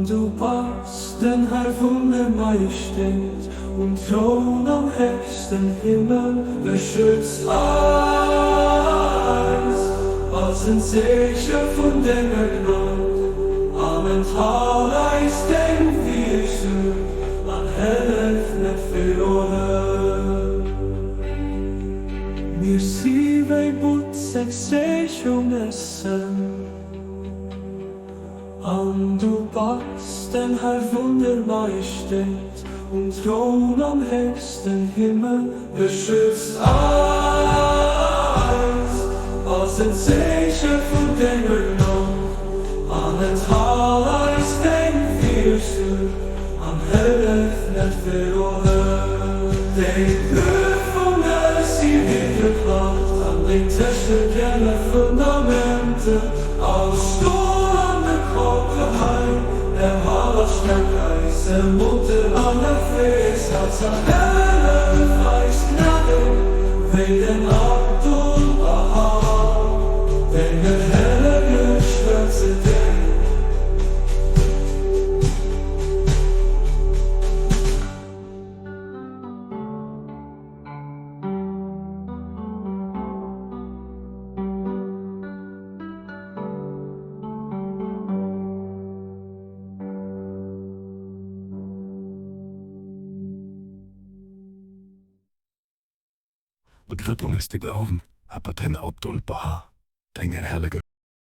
Du bist den Herr von der Majestät und Thron am höchsten Himmel, beschützt alles, was ein Zeichen von deiner Gnade. Amen, Tal ist den Wiesel, an helfen für alle. Wir sie bei Butzexation essen. Du bist den Herr von der Majestät und Thron am höchsten Himmel, beschützt alles, was ein Zeichen von deiner Gnade. Amen, Tal ist den Wiesel, am helfen für alle. Den Höhe von der sie wiedergebracht, am linken der Fundamente, aus der Hallersterngeist, der Mutter an der Fes, als er hellen Feist Gnade, wegen Abdul Bahar, wegen der helle Geschwärze Begriffen ist der Glauben, aber den Abdul Baha, den herrliche